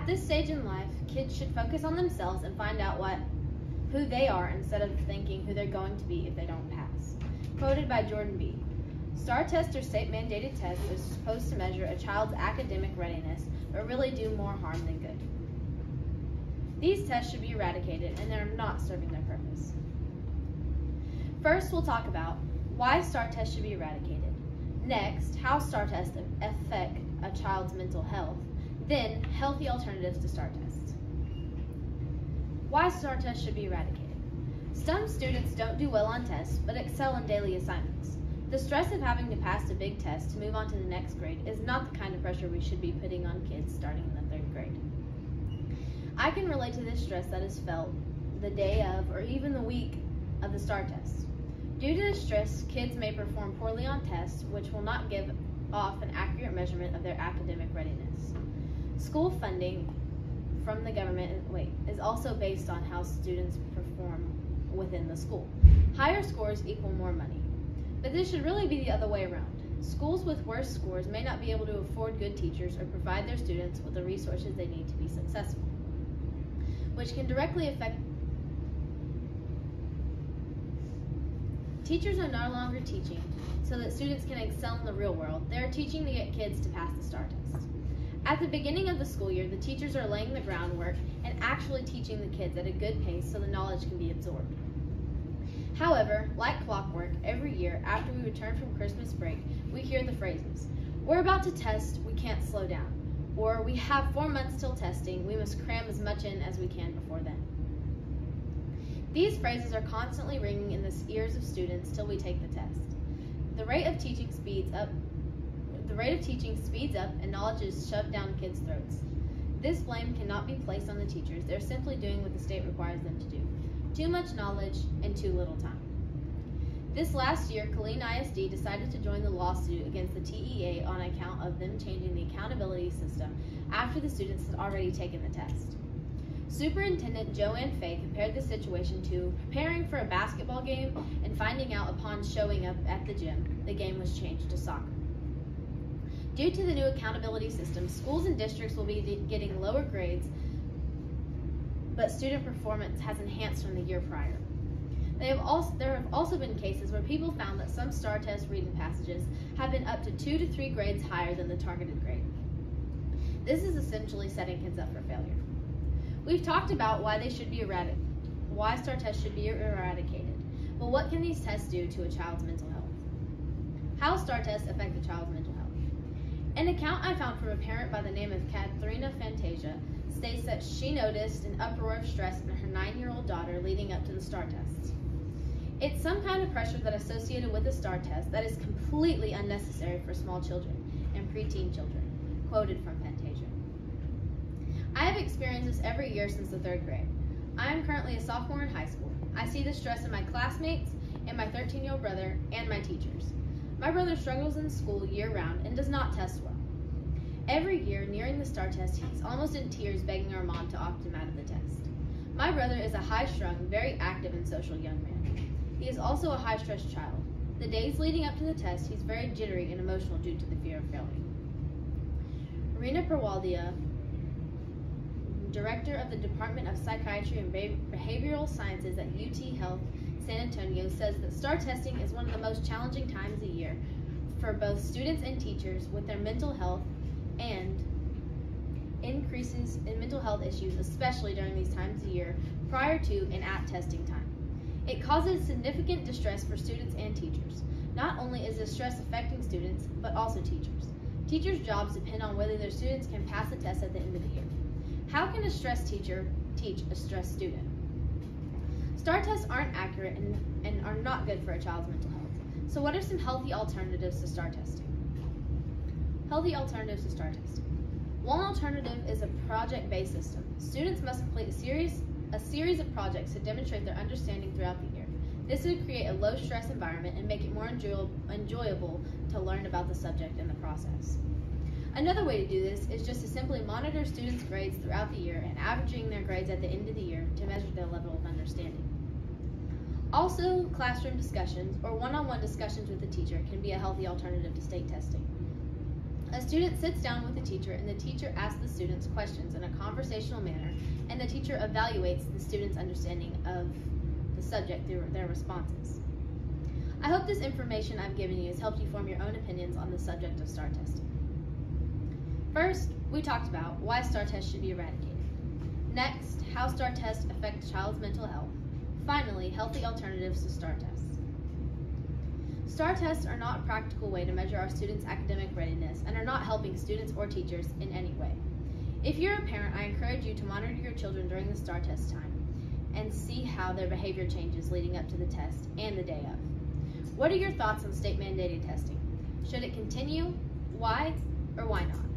At this stage in life, kids should focus on themselves and find out who they are instead of thinking who they're going to be if they don't pass. Quoted by Jordan B. STAR tests are state-mandated tests that are supposed to measure a child's academic readiness, but really do more harm than good. These tests should be eradicated, and they're not serving their purpose. First, we'll talk about why STAR tests should be eradicated. Next, how STAR tests affect a child's mental health. Then, healthy alternatives to STAR tests. Why STAR tests should be eradicated. Some students don't do well on tests, but excel in daily assignments. The stress of having to pass a big test to move on to the next grade is not the kind of pressure we should be putting on kids starting in the 3rd grade. I can relate to this stress that is felt the day of or even the week of the STAR test. Due to the stress, kids may perform poorly on tests, which will not give off an accurate measurement of their academic readiness. School funding from the government is also based on how students perform within the school. Higher scores equal more money. But this should really be the other way around. Schools with worse scores may not be able to afford good teachers or provide their students with the resources they need to be successful, which can directly affect. Teachers are no longer teaching so that students can excel in the real world. They are teaching to get kids to pass the STAR test. At the beginning of the school year, the teachers are laying the groundwork and actually teaching the kids at a good pace so the knowledge can be absorbed. However, like clockwork, every year after we return from Christmas break, we hear the phrases, "We're about to test, we can't slow down," or "We have 4 months till testing, we must cram as much in as we can before then." These phrases are constantly ringing in the ears of students till we take the test. The rate of teaching speeds up and knowledge is shoved down kids' throats. This blame cannot be placed on the teachers. They're simply doing what the state requires them to do. Too much knowledge and too little time. This last year, Killeen ISD decided to join the lawsuit against the TEA on account of them changing the accountability system after the students had already taken the test. Superintendent Joanne Fay compared the situation to preparing for a basketball game and finding out upon showing up at the gym, the game was changed to soccer. Due to the new accountability system, schools and districts will be getting lower grades, but student performance has enhanced from the year prior. There have also been cases where people found that some STAR test reading passages have been up to 2 to 3 grades higher than the targeted grade. This is essentially setting kids up for failure. We've talked about why why STAR tests should be eradicated. But what can these tests do to a child's mental health? How STAR tests affect a child's mental health? An account I found from a parent by the name of Katharina Fantasia states that she noticed an uproar of stress in her 9-year-old daughter leading up to the STAR tests. It's some kind of pressure that is associated with the STAR test that is completely unnecessary for small children and preteen children, quoted from Fantasia. I have experienced this every year since the 3rd grade. I am currently a sophomore in high school. I see the stress in my classmates, and my 13-year-old brother, and my teachers. My brother struggles in school year-round and does not test well. Every year, nearing the STAR test, he's almost in tears begging our mom to opt him out of the test. My brother is a high-strung, very active and social young man. He is also a high-stress child. The days leading up to the test, he's very jittery and emotional due to the fear of failing. Rina Perwaldia, Director of the Department of Psychiatry and Behavioral Sciences at UT Health San Antonio, says that STAR testing is one of the most challenging times of the year for both students and teachers with their mental health and increases in mental health issues, especially during these times of year prior to and at testing time. It causes significant distress for students and teachers. Not only is this stress affecting students, but also teachers. Teachers' jobs depend on whether their students can pass the test at the end of the year. How can a stressed teacher teach a stressed student? STAR tests aren't accurate and are not good for a child's mental health. So what are some healthy alternatives to STAR testing? Healthy alternatives to STAR testing. One alternative is a project-based system. Students must complete a series of projects to demonstrate their understanding throughout the year. This would create a low-stress environment and make it more enjoyable to learn about the subject in the process. Another way to do this is just to simply monitor students' grades throughout the year and averaging their grades at the end of the year to measure their level of understanding. Also, classroom discussions or one-on-one discussions with the teacher can be a healthy alternative to state testing. A student sits down with the teacher, and the teacher asks the students questions in a conversational manner, and the teacher evaluates the student's understanding of the subject through their responses. I hope this information I've given you has helped you form your own opinions on the subject of STAR testing. First, we talked about why STAR tests should be eradicated. Next, how STAR tests affect a child's mental health. Finally, healthy alternatives to STAR tests. STAR tests are not a practical way to measure our students' academic readiness and are not helping students or teachers in any way. If you're a parent, I encourage you to monitor your children during the STAR test time and see how their behavior changes leading up to the test and the day of. What are your thoughts on state-mandated testing? Should it continue? Why or why not?